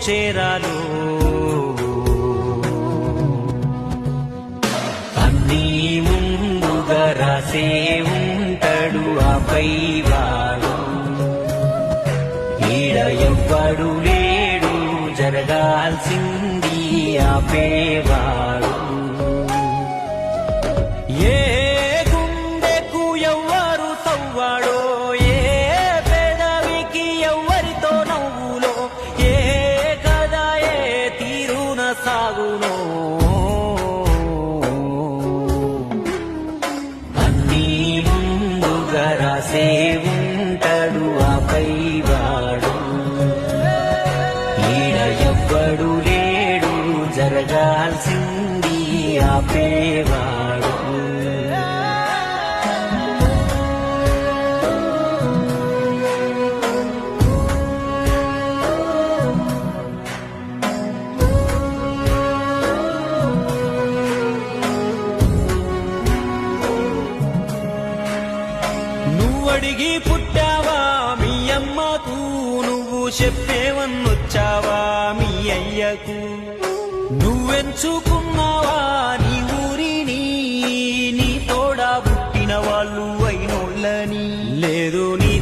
చేరాలో అన్నీ ముందుగా రాసే ఉంటాడు ఆపై వాడు ఈడ ఎవ్వడు లేడు జరగాల్సింది ఆపేవాడు ఏ గుండెకు ఎవ్వరు తవ్వాడో ఏ పెదవికి ఎవ్వరితో నవ్వులో ఏ కదా ఏ తీరున సాగునో అన్నీ ముందుగా రాసే ఉంటాడు ఆపై వాడు ఈడ ఎవ్వడు లేడు జరగాల్సింది ఆపేవాడు నువ్వడిగి పుట్టావా మీ అమ్మకు నువ్వు చెప్పేవన్నొచ్చావా మీ అయ్యకు నువ్వెంచుకున్నావా నీ ఊరిని నీ తోడా పుట్టిన వాళ్ళు అయినోళ్ళని లేదు నీ